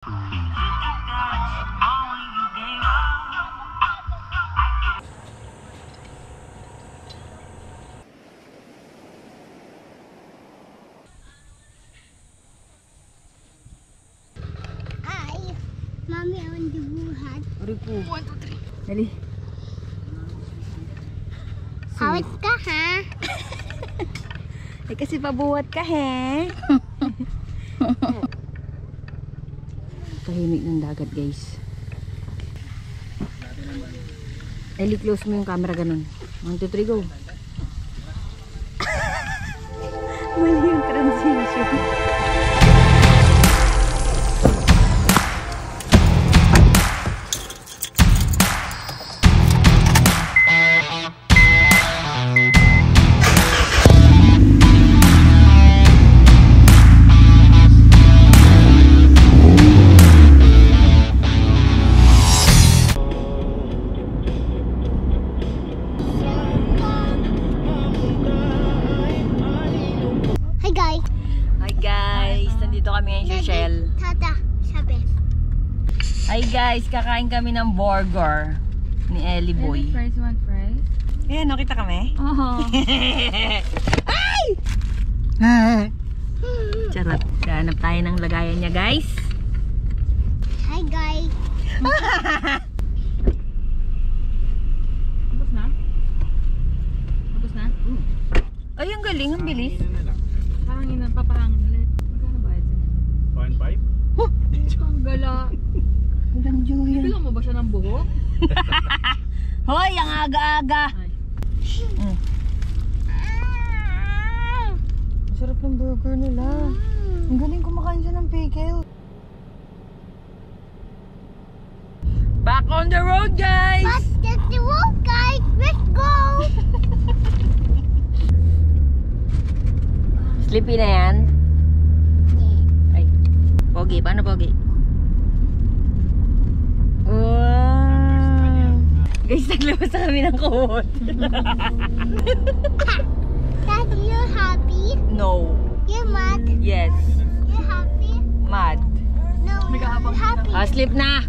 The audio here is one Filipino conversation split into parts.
Mami, I want to buhat. Ripu. 1, 2, 3. Dali. Awit ka, ha? Eh, kasi pabuhat ka, he. Tahimik ng dagat, guys. Eli, close mo yung camera ganun. 1, 2, 3, go. Mali yung transition. Hi guys, kakain kami ng burger ni Ellie Boy. Fries, 1 fries. Eh, nakita kami? Oo. Ay! Charot. Hanap tayo ng lagayan niya, guys. Hi guys. Tapos na? Tapos na? Ay, ang galing, ang bilis. Pahangin na, papahangin ulit. Magkano ba ito? 1.5? Ang gala. Ang Julian. Bilang mo ba siya ng buhok? Hoy, ang aga-aga. Sarap ng burger nila. Ang galing kumakain siya ng pickle. Back on the road, guys! But that's the road, guys. Let's go. Sleepy na yan? Ay, pogi. Paano pogi? Wow! Guys, naglabas na kami ng kohot. Dad, you happy? No. You're mad? Yes. You're happy? Mad. No, you're happy. Sleep na!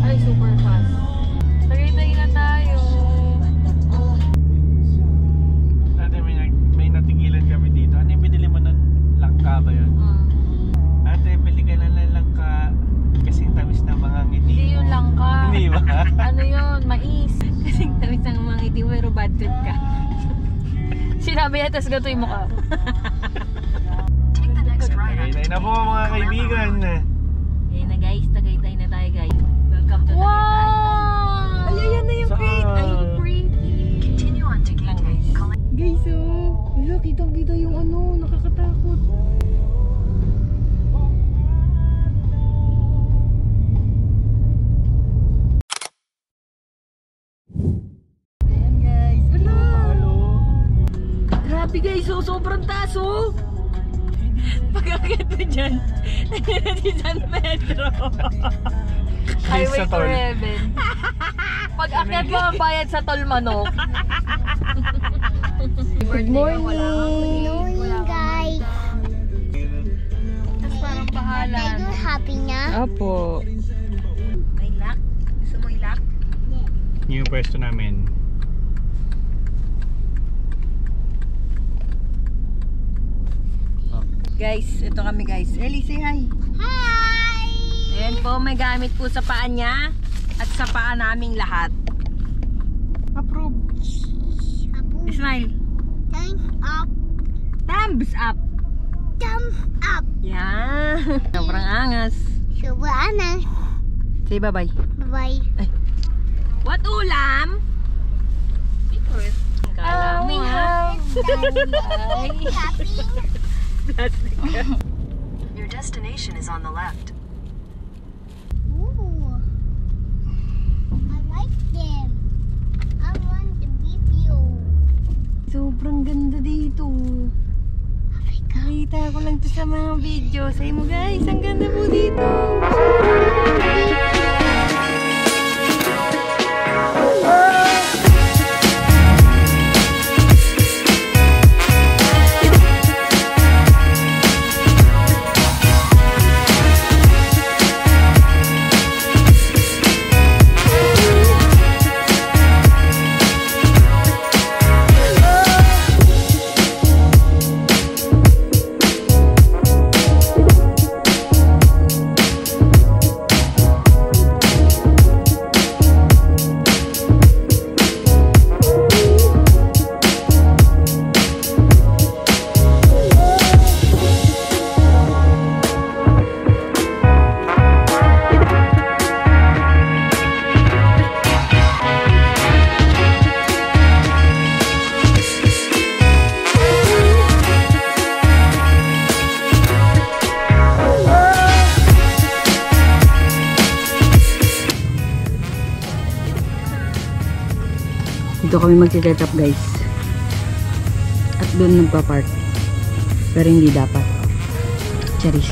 Ay, super fast. Tagay-tagay na tayo. Ate, may natigilan kami dito. Ano yung binili mo nun? Langka ba yun? Ate, bili ka na ng langka kasing tamis na mga ngiti. Hindi yun langka. Hindi ba? Ano yun? Mais. Kasing tamis ng mga ngiti, pero bad trip ka. Sinabi niya, tapos gato yung mukha. Tagay na po mga kaibigan. Ayun na guys, tagaytay na tayo guys. Welcome to Tagaytay. Wow! Ay, ayan na yung crate. Ay, pretty. Continue on taking Lang guys. Guys, oh. Wala, kitang-kita yung ano, nakakatakot. Ayan guys. Wala. Grabe guys, oh, sobrang taas, oh. Pag-akit mo dyan, nandiyan si San Pedro. Highway Sa to tol. Heaven. Pag akyat mo ang bayad sa tol manok. Good morning. Morning, guys. Tapos parang Dad, pahalan. you're happy na? Apo. May lock? Gusto mo i-lock? Yung pwesto namin. Guys, ito kami guys. Ellie, say hi. Hi! Ayan po, may gamit po sa paa niya at sa paa naming lahat. Approve. Apo, Smile. thumbs up. Thumbs up. Thumbs up. Yan. Sobrang angas. Super anas. Say bye-bye. Bye-bye. What ulam? Kala mo ha? Happy? Your destination is on the left. Ooh. I like them. I want the video. Sobrang ganda dito. Nakita ko lang to sa mga video. Say mo guys, ang ganda po dito. Dito kami magsiset up guys. At doon nagpa-park. Pero hindi dapat. Charis.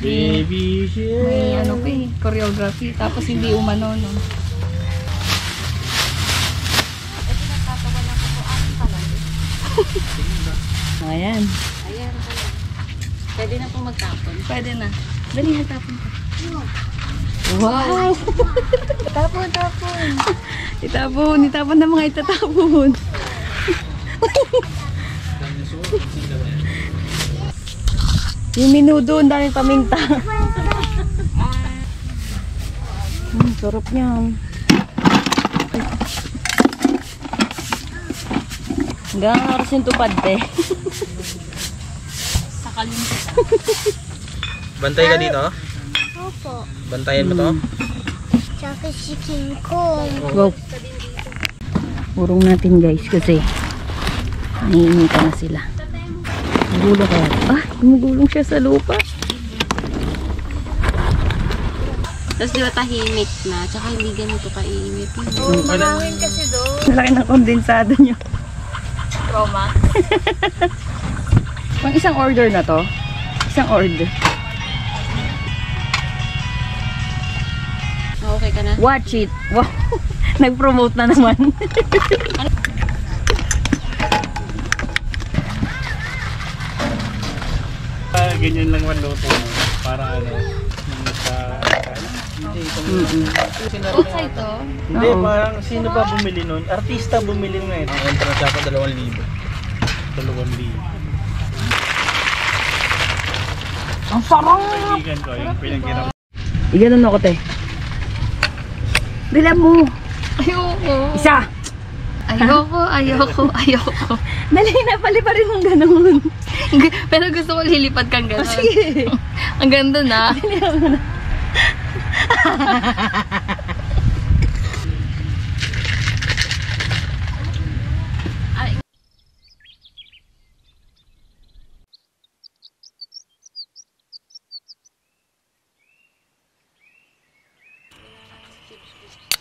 Baby shit. May ano pa eh, choreography. Tapos hindi umano, no? Ayan. Ayan. Pwede na pong magtapon. Pwede na. Dali na tapon ko. Wow! Tapon, tapon. Itapon na mga itatapon. Yung minudo, ang daming paminta. Sarap niyan. Hanggang oras yung tupad, te. Sa kalimpitan. Bantay ka dito? Opo. Bantayan mo to? Tsaka si King Kong. Wow. Urong natin guys kasi naiinitan na sila. Gulong kaya. Ah, gumugulong siya sa lupa. Tapos di ba tahimik na? Tsaka hindi ganito kainit. Mahangin kasi doon. Nalaki ng kondensado niyo. Trauma. Pang isang order na to. Isang order. Okay ka na? Watch it. Wow. Nag-promote na naman. Ganyan lang maluto mo. Para ano, Kotsa ito? Hindi, Oo. parang sino ba bumili nun? Artista bumili nga ito. Ang entrance dapat 2,000. 2,000. Ang sarap! Kaibigan ko, yung pinagkirap. Iganon ako, te. Bilang mo. Ayoko. Isa. Ayoko. Dali na, pali pa rin mong ganon. Pero gusto ko lilipad kang gano'n. Sige. Ang ganda na.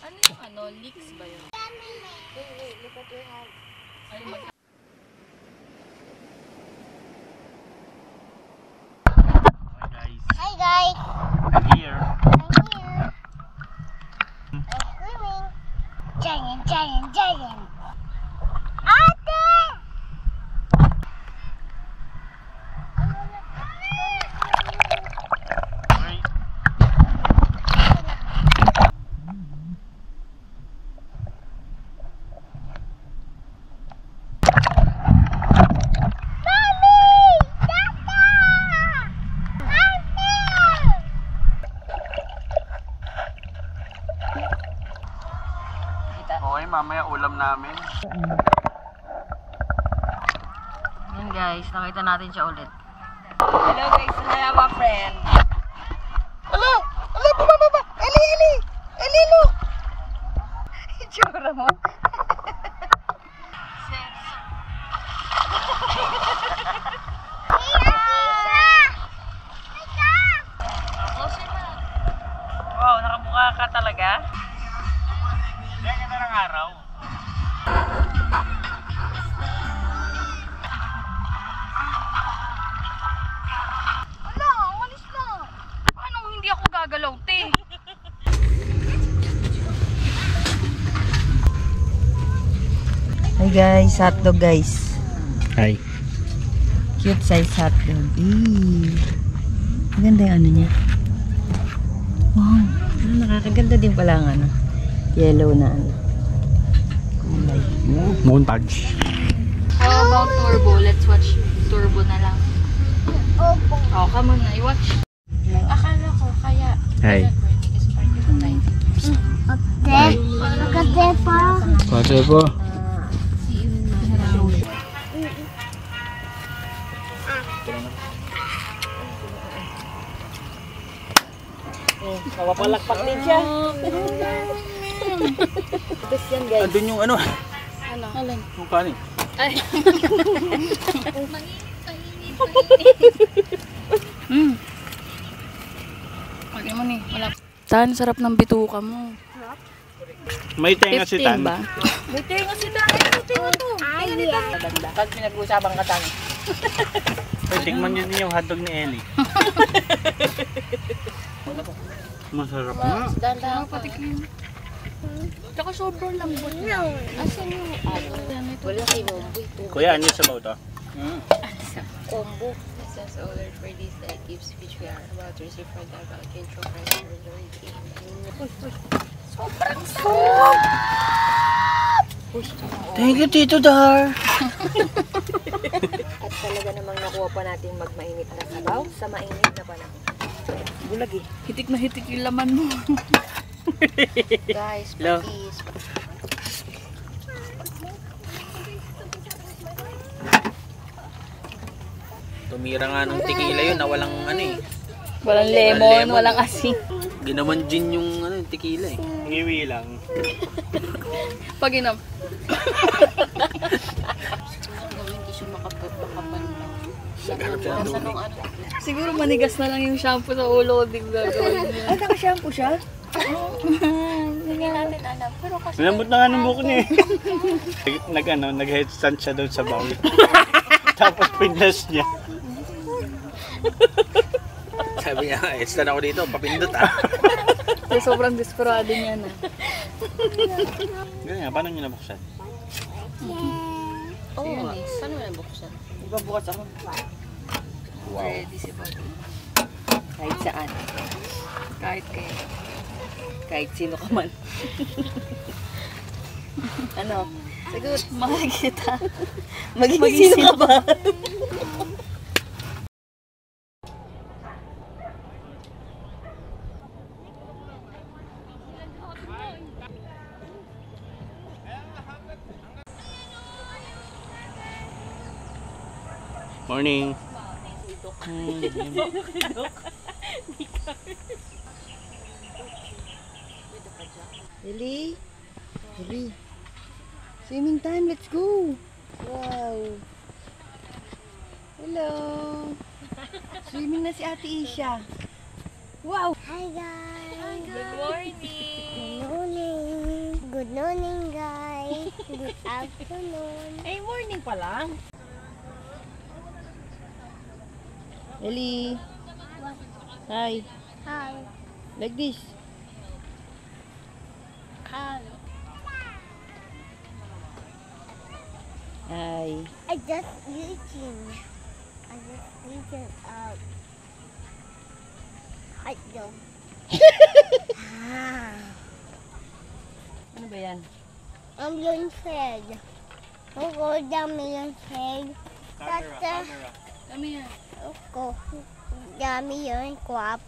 Ano yung ano? Leaks ba yun? Look at your hand. Hi guys. I'm here. I'm here. I'm swimming. Giant. Ate! Hi. Okay, mamaya ulam namin. Yan guys, nakita natin siya ulit. Hello guys, hello my friend. Ala, baba. Eli, look. Itsura mo. Wow, nakabuka ka talaga. Kaya ganda ng araw. Wala, umalis na. Paano hindi ako gagalaw, te? guys, hotdog guys. Hi. Cute size hotdog. Maganda yung ano niya. Wow, nakakaganda din pala ang ano. Yellow na ano. Kulay. Montage. How about Turbo? Let's watch Turbo na lang. Opo. Oh, come on na, i-watch. Akala ko, kaya... Hi. Okay. Look at that pa. Kasi po. Mapapalakpak din siya. Tapos yan guys. Andun yung ano. Ano? Alin? Yung kanin. Ay. Wag mo ni, wala. Tan, sarap ng bituka mo. May tenga si 15 Tan. ba? May tenga si Tan. May tenga to. Ay, yeah. Pag pinag-usapan ka Tan. Tingnan nyo din yung hotdog ni Ellie. Masarap na. Dahan-dahan patikin. Tsaka sobrang lambot niya. Asan yung ano? Wala kayo mo. Kuya, ano yung sabaw to? Combo. This is ordered for these gifts which we are about to receive from the Balkan Prize Resort Team. Sobrang sarap! Thank you, Tito Dar. At talaga namang nakuha pa natin magmainit na sabaw sa mainit na panahon. Bulag eh. Hitik na hitik yung laman mo. Guys, Hello. please. Tumira nga ng tequila yun na walang ano eh. Walang lemon, walang asin. Ginawan gin yung ano, tequila eh. Ngiwi lang. Pag inam. Siguro manigas na lang yung shampoo sa ulo ko din gagawin niya. Ay, naka-shampoo siya? Hindi natin alam. Pero kasi... Malambot na nga ng buhok niya eh. Nag-headstand siya doon sa bowl. Tapos pinas niya. Sabi niya, headstand ako dito, papindot ah. So, sobrang desperado niya na. Ganyan, paano niyo nabuksan? Oo, paano mo nabuksan? Ibabukas ako. Wow. Ready si Bobby. Kahit saan. Kahit kayo. Kahit sino ka man. Ano? Siguro, makikita. Magiging sino ka ba? Morning. Lily? Lily? Swimming time, let's go! Wow! Hello! Swimming na si Ate Isha. Wow! Hi guys. Good morning! Good morning. Good morning guys. Good afternoon. Ay, morning pa lang. Lily? Hi. Hi. Like this. Hi. Hi. I just eating. I just eating hot dog. Ano ba yan? Yung head. Go down yung head. That's Kami yan. ko. Dami yun, kwap.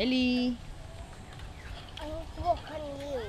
Ellie. Ang bukan you.